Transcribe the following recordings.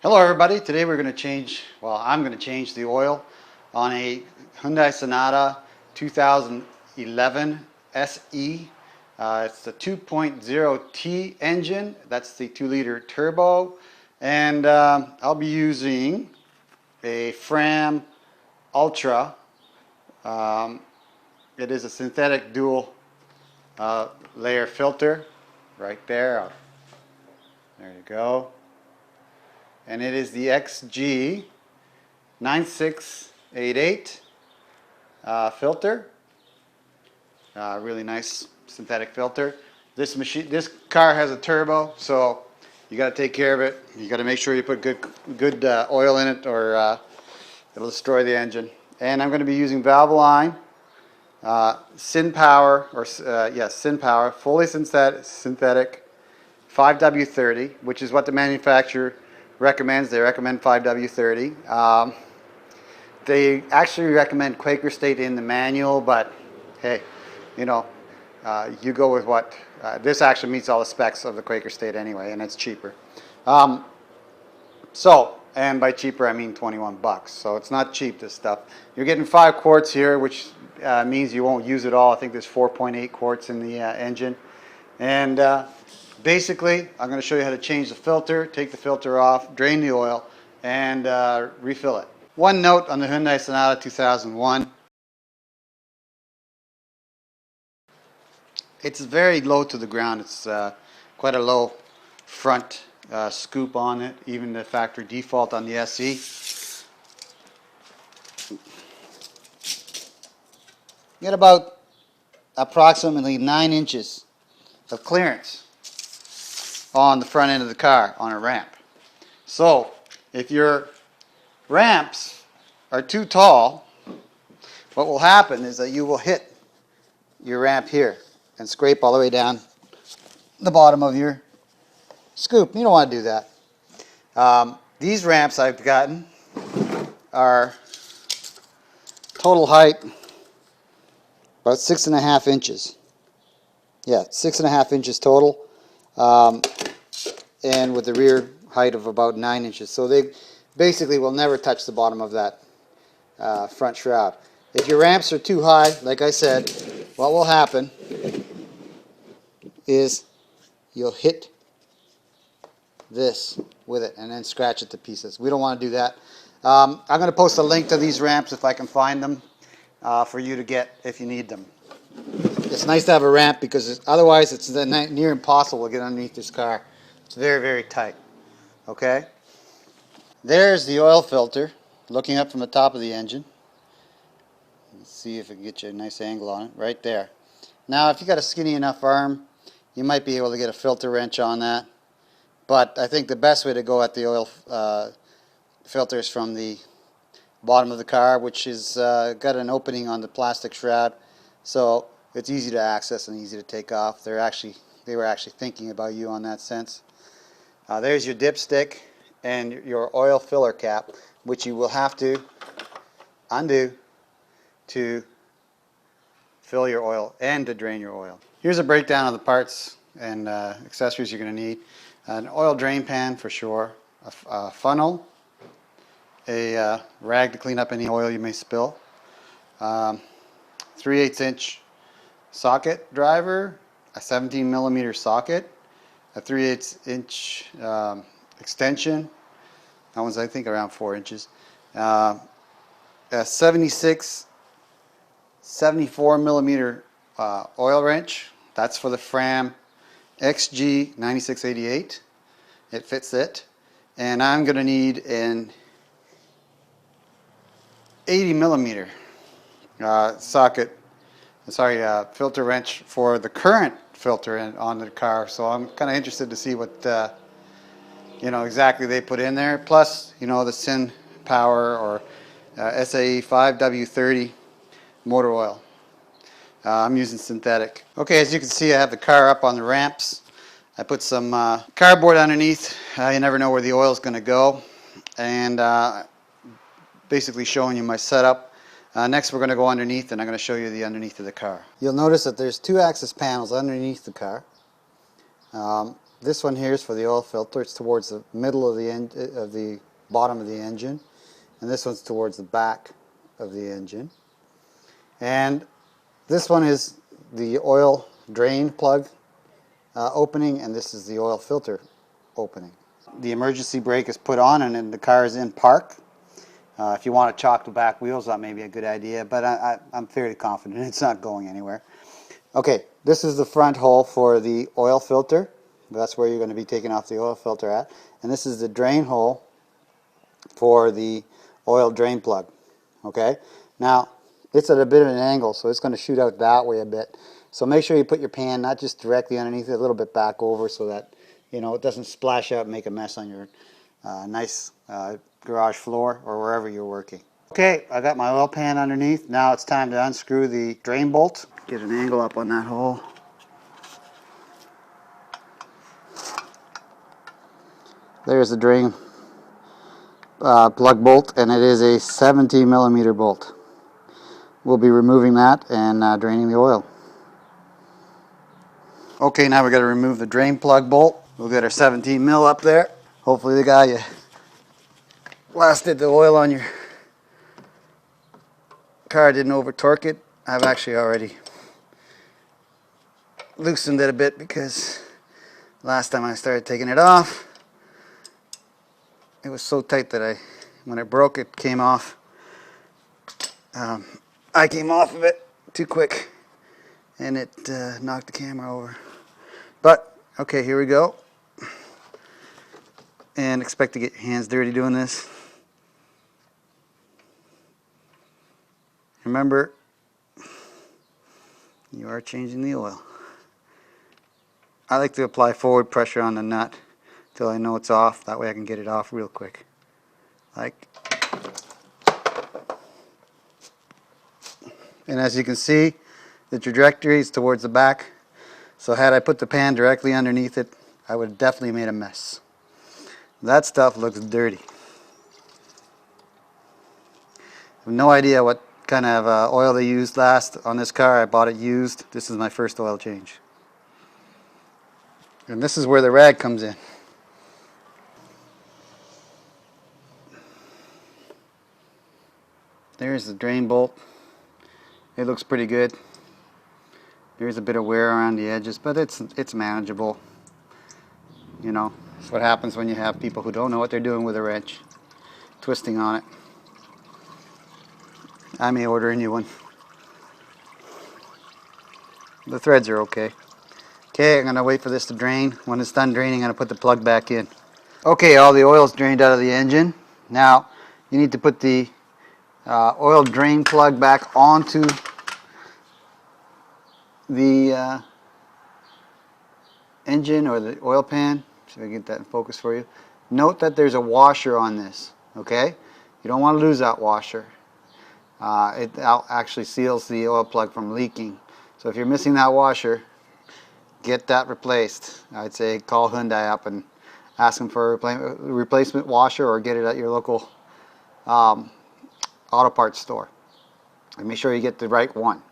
Hello everybody, today we're going to change, I'm going to change the oil on a Hyundai Sonata 2011 SE. It's the 2.0T engine, that's the 2-liter turbo, and I'll be using a Fram Ultra. Um, it is a synthetic dual layer filter right there. There you go. And it is the XG9688 filter. Really nice synthetic filter. This car has a turbo, so you got to take care of it. You got to make sure you put good oil in it, or it'll destroy the engine. And I'm going to be using Valvoline Syn Power, Syn Power, fully synthetic 5W30, which is what the manufacturer recommends. They recommend 5W30. They actually recommend Quaker State in the manual, but hey, you know, you go with what this actually meets all the specs of the Quaker State anyway, and it's cheaper. And by cheaper I mean 21 bucks. So it's not cheap, this stuff. You're getting 5 quarts here, which means you won't use it all. I think there's 4.8 quarts in the engine. And basically, I'm going to show you how to change the filter, take the filter off, drain the oil, and refill it. One note on the Hyundai Sonata 2001. It's very low to the ground. It's quite a low front scoop on it, even the factory default on the SE. You get about approximately 9 inches of clearance on the front end of the car on a ramp. So if your ramps are too tall, what will happen is that you will hit your ramp here and scrape all the way down the bottom of your scoop. You don't want to do that. These ramps I've gotten are total height about 6.5 inches. Yeah, 6.5 inches total, and with the rear height of about 9 inches. So they basically will never touch the bottom of that front shroud. If your ramps are too high, like I said, what will happen is you'll hit this with it and then scratch it to pieces. We don't want to do that. I'm going to post a link to these ramps if I can find them for you to get if you need them. It's nice to have a ramp because otherwise it's near impossible to get underneath this car. It's very, very tight. Okay? There's the oil filter looking up from the top of the engine. Let's see if I can get you a nice angle on it. Right there. Now if you got a skinny enough arm, you might be able to get a filter wrench on that. But I think the best way to go at the oil filter is from the bottom of the car, which is got an opening on the plastic shroud, so it's easy to access and easy to take off. They were actually thinking about you on that sense. There's your dipstick and your oil filler cap, which you will have to undo to fill your oil and to drain your oil. Here's a breakdown of the parts and accessories you're going to need. An oil drain pan for sure, a funnel, a rag to clean up any oil you may spill, 3/8 inch socket driver, a 17 millimeter socket, a 3/8 inch extension, that one's I think around 4 inches, a 74 millimeter oil wrench, that's for the Fram XG9688, it fits it, and I'm going to need an 80 millimeter filter wrench for the current filter on the car. So I'm kind of interested to see what exactly they put in there. Plus, the Syn Power or SAE 5W30 motor oil. I'm using synthetic. Okay, as you can see, I have the car up on the ramps. I put some cardboard underneath. You never know where the oil is going to go, and basically showing you my setup. Next we're going to go underneath, and I'm going to show you the underneath of the car. You'll notice that there's 2 axis panels underneath the car. This one here is for the oil filter. It's towards the middle of the bottom of the engine, and this one's towards the back of the engine. And this one is the oil drain plug opening, and this is the oil filter opening. The emergency brake is put on, and then the car is in park. If you want to chalk the back wheels, that may be a good idea, but I'm fairly confident it's not going anywhere. Okay, this is the front hole for the oil filter. That's where you're going to be taking off the oil filter at. And this is the drain hole for the oil drain plug. Okay, now it's at a bit of an angle, so it's going to shoot out that way a bit. So make sure you put your pan not just directly underneath it, a little bit back over, so that it doesn't splash out and make a mess on your nice garage floor or wherever you're working. Okay, I got my oil pan underneath. Now it's time to unscrew the drain bolt. Get an angle up on that hole. There's the drain plug bolt, and it is a 17 millimeter bolt. We'll be removing that and draining the oil. Okay, now we've got to remove the drain plug bolt. We'll get our 17 mil up there. Hopefully the guy you blasted the oil on your car didn't over torque it. I've actually already loosened it a bit because last time I started taking it off, it was so tight that when it broke, it came off. I came off of it too quick, and it knocked the camera over. But okay, here we go. And expect to get your hands dirty doing this. Remember, you are changing the oil. I like to apply forward pressure on the nut till I know it's off. That way I can get it off real quick. And as you can see, the trajectory is towards the back. So had I put the pan directly underneath it, I would have definitely made a mess. That stuff looks dirty. I have no idea what kind of oil they used last on this car. I bought it used. This is my first oil change. And this is where the rag comes in. There's the drain bolt. It looks pretty good. There's a bit of wear around the edges, but it's manageable. You know, it's what happens when you have people who don't know what they're doing with a wrench, twisting on it. I may order a new one. The threads are okay. Okay, I'm going to wait for this to drain. When it's done draining, I'm going to put the plug back in. Okay, all the oil's drained out of the engine. Now, you need to put the oil drain plug back onto the engine or the oil pan. So I get that in focus for you. Note that there's a washer on this, okay? You don't want to lose that washer. It actually seals the oil plug from leaking. So if you're missing that washer, get that replaced. I'd say call Hyundai up and ask them for a replacement washer, or get it at your local auto parts store. And make sure you get the right one.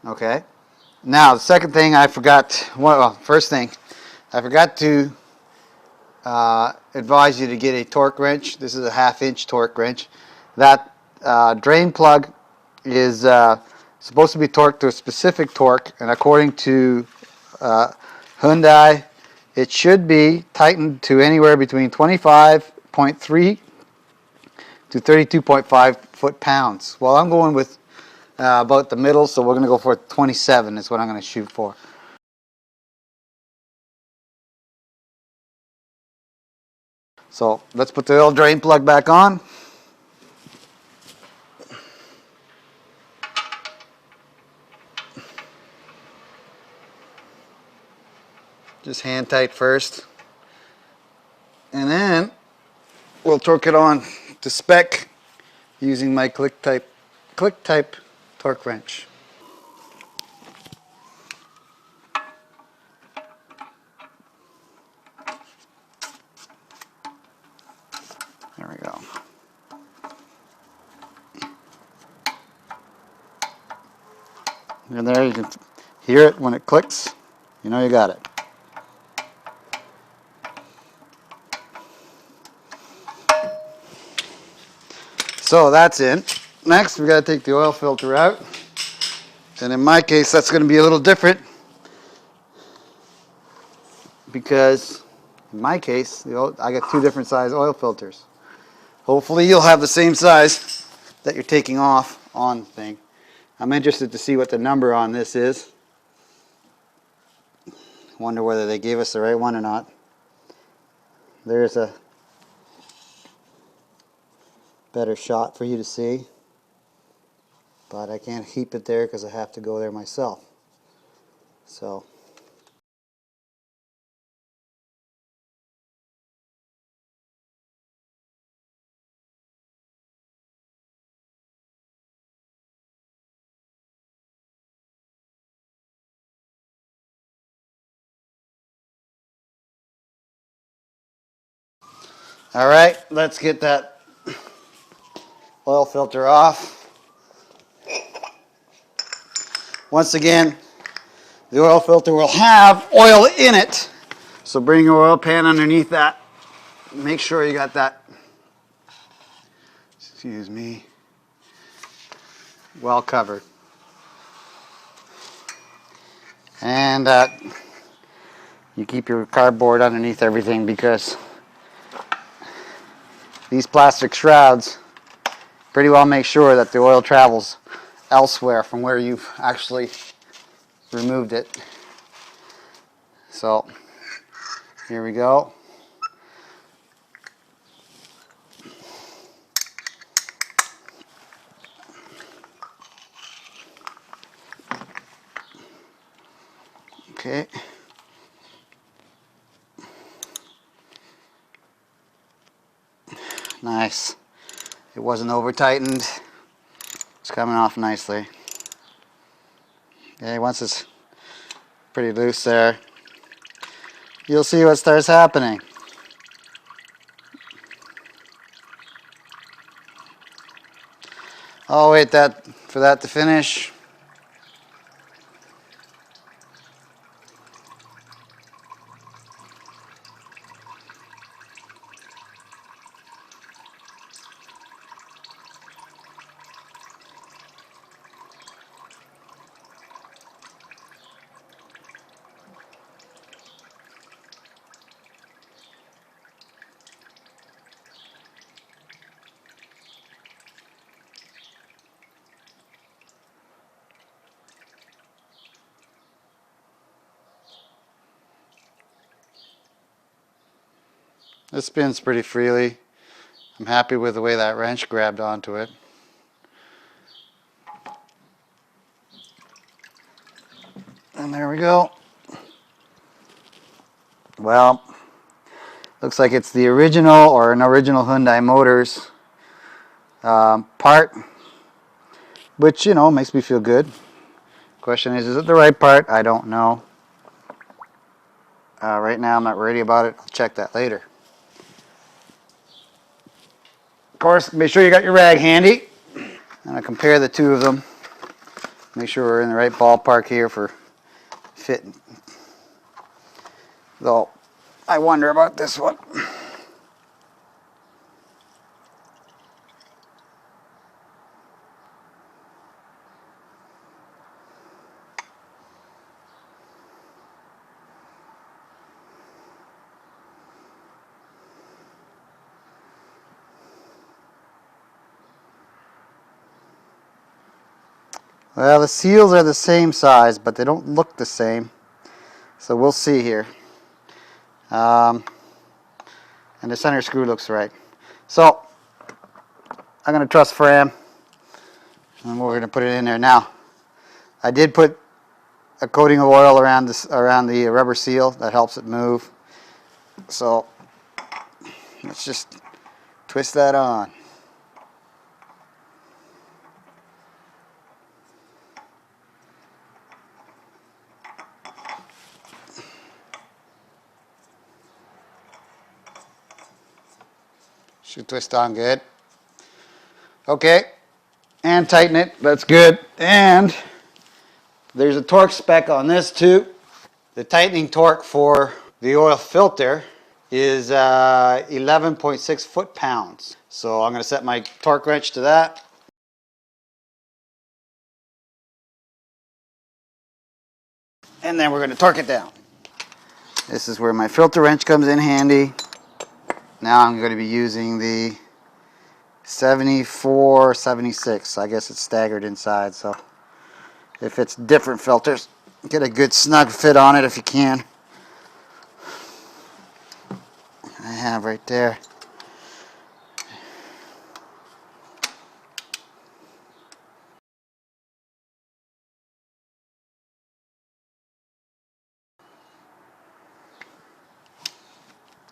Okay? Now, the second thing I forgot, well, first thing, I forgot to advise you to get a torque wrench. This is a 1/2-inch torque wrench. That drain plug is supposed to be torqued to a specific torque, and according to Hyundai, it should be tightened to anywhere between 25.3 to 32.5 foot-pounds. Well, I'm going with about the middle, so we're going to go for 27 is what I'm going to shoot for. So let's put the oil drain plug back on. Just hand tight first, and then we'll torque it on to spec using my click type torque wrench. There we go. And there you can hear it when it clicks. You know you got it. So that's in. Next, we got to take the oil filter out. And in my case, that's going to be a little different because in my case, I got two different size oil filters. Hopefully you'll have the same size that you're taking off on the thing. I'm interested to see what the number on this is. Wonder whether they gave us the right one or not. There's a better shot for you to see. But I can't keep it there because I have to go there myself. So. All right, let's get that oil filter off. Once again, the oil filter will have oil in it. So bring your oil pan underneath that. Make sure you got that, excuse me, well covered. And you keep your cardboard underneath everything because these plastic shrouds pretty well make sure that the oil travels elsewhere from where you've actually removed it. So here we go. Okay. Nice. It wasn't over tightened. It's coming off nicely. Okay, once it's pretty loose there, you'll see what starts happening. I'll wait for that to finish. It spins pretty freely. I'm happy with the way that wrench grabbed onto it. And there we go. Well, looks like it's the original or an original Hyundai Motors part, which, makes me feel good. Question is it the right part? I don't know. Right now I'm not ready about it. I'll check that later. Of course, make sure you got your rag handy. And I compare the two of them. Make sure we're in the right ballpark here for fitting. Though, I wonder about this one. Well, the seals are the same size, but they don't look the same. So we'll see here. And the center screw looks right. So I'm going to trust Fram, and we're going to put it in there now. I did put a coating of oil around the rubber seal that helps it move. So let's just twist that on. Should twist on good. Okay, and tighten it. That's good. And there's a torque spec on this too. The tightening torque for the oil filter is 11.6 foot-pounds. So I'm going to set my torque wrench to that. And then we're going to torque it down. This is where my filter wrench comes in handy. Now I'm going to be using the 74, 76. I guess it's staggered inside, so if it's different filters, get a good snug fit on it if you can. I have right there.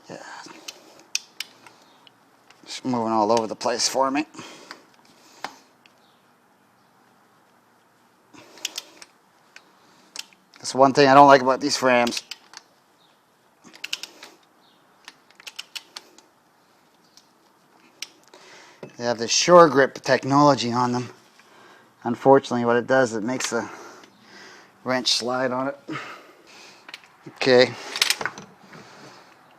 Yeah. It's moving all over the place for me. That's one thing I don't like about these Frams. They have this Sure Grip technology on them. Unfortunately, what it does, it makes the wrench slide on it. Okay.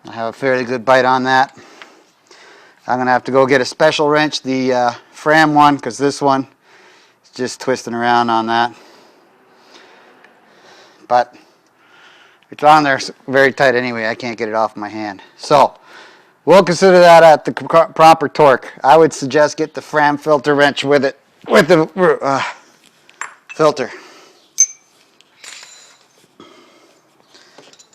I have a fairly good bite on that. I'm going to have to go get a special wrench, the Fram one, because this one is just twisting around on that. But it's on there very tight anyway. I can't get it off my hand. So we'll consider that at the proper torque. I would suggest get the Fram filter wrench with it, with the filter.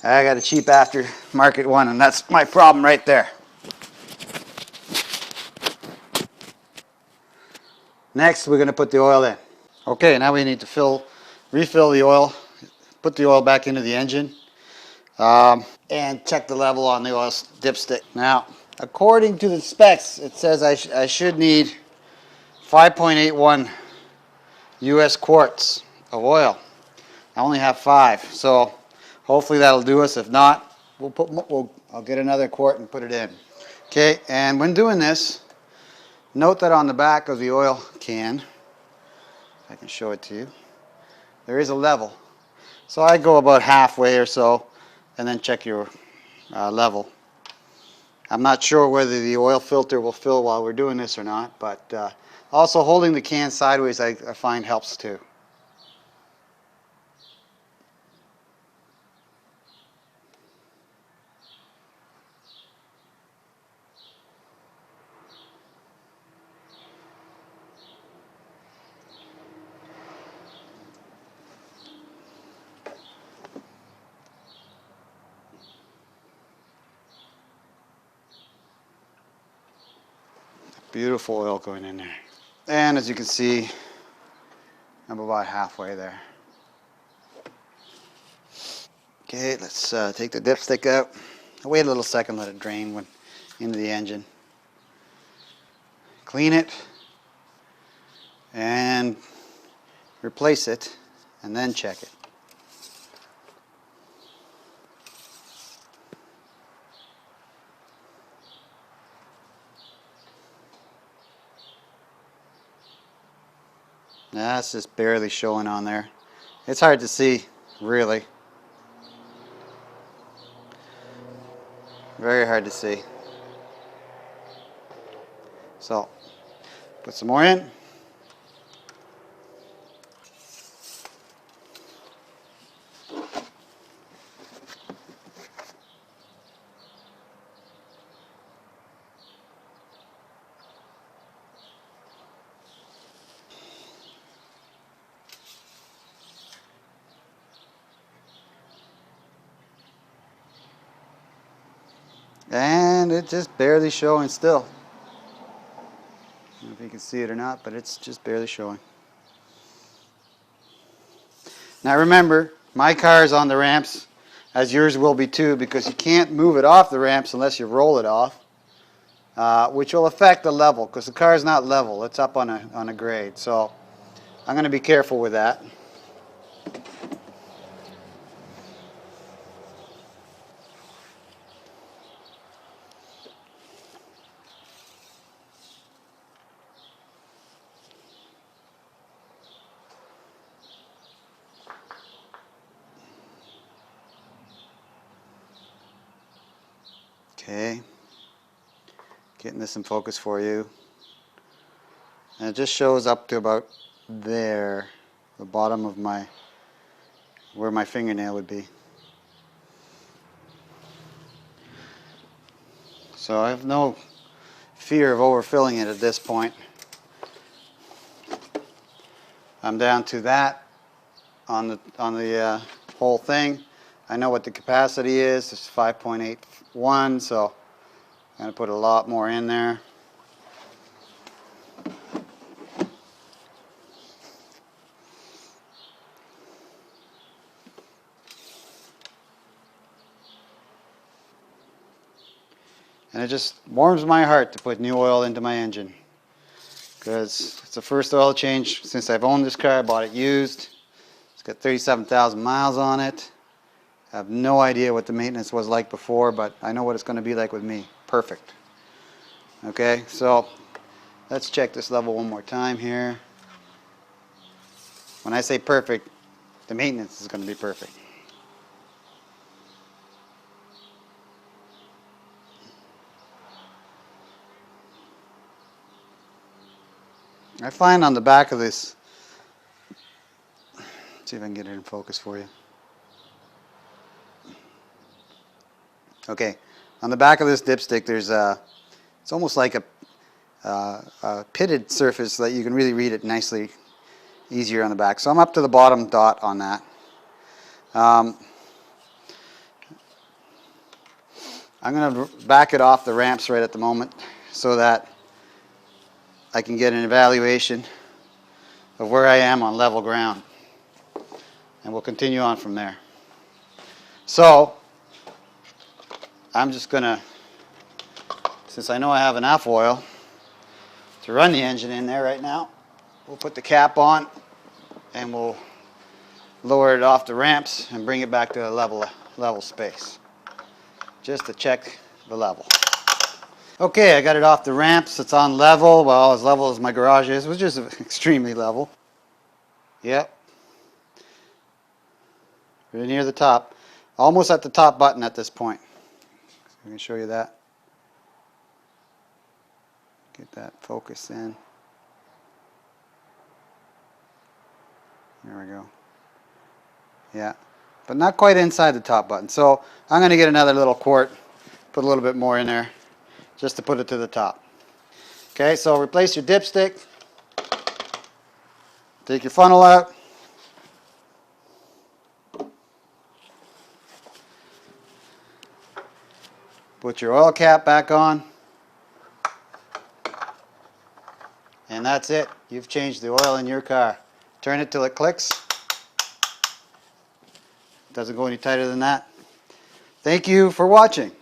I got a cheap aftermarket one, and that's my problem right there. Next, we're going to put the oil in. Okay, now we need to refill the oil, put the oil back into the engine, and check the level on the oil dipstick. Now, according to the specs, it says I should need 5.81 US quarts of oil. I only have 5, so hopefully that'll do us. If not, I'll get another quart and put it in. Okay, and when doing this, note that on the back of the oil can, if I can show it to you, there is a level. So I go about halfway or so and then check your level. I'm not sure whether the oil filter will fill while we're doing this or not, but also holding the can sideways I find helps too. Beautiful oil going in there. And as you can see, I'm about halfway there. Okay, let's take the dipstick out. I'll wait a little second, let it drain into the engine. Clean it and replace it, and then check it. That's just barely showing on there. It's hard to see, really. Very hard to see. So, put some more in. And it's just barely showing still. I don't know if you can see it or not, but it's just barely showing. Now remember, my car is on the ramps, as yours will be too, because you can't move it off the ramps unless you roll it off, which will affect the level, because the car is not level. It's up on a grade. So I'm going to be careful with that. Okay, Getting this in focus for you. And it just shows up to about there, the bottom of where my fingernail would be. So I have no fear of overfilling it at this point. I'm down to that on the whole thing. I know what the capacity is. It's 5.81, so I'm going to put a lot more in there. And it just warms my heart to put new oil into my engine, because it's the first oil change since I've owned this car. I bought it used. It's got 37,000 miles on it. I have no idea what the maintenance was like before, but I know what it's going to be like with me. Perfect. Okay, so let's check this level one more time here. When I say perfect, the maintenance is going to be perfect. I find on the back of this, let's see if I can get it in focus for you. Okay, on the back of this dipstick there's it's almost like a pitted surface so that you can really read it nicely, easier on the back. So I'm up to the bottom dot on that. I'm going to back it off the ramps right at the moment so that I can get an evaluation of where I am on level ground, and we'll continue on from there. So I'm just going to, since I know I have enough oil to run the engine in there right now, we'll put the cap on and we'll lower it off the ramps and bring it back to a level space, just to check the level. Okay, I got it off the ramps. It's on level. Well, as level as my garage is, which is extremely level. Yep. Really near the top. Almost at the top button at this point. So I can show you that. Get that focus in. There we go. Yeah. But not quite inside the top button. So I'm going to get another little quart, put a little bit more in there, just to put it to the top. Okay, so replace your dipstick. Take your funnel out. Put your oil cap back on. And that's it. You've changed the oil in your car. Turn it till it clicks. Doesn't go any tighter than that. Thank you for watching.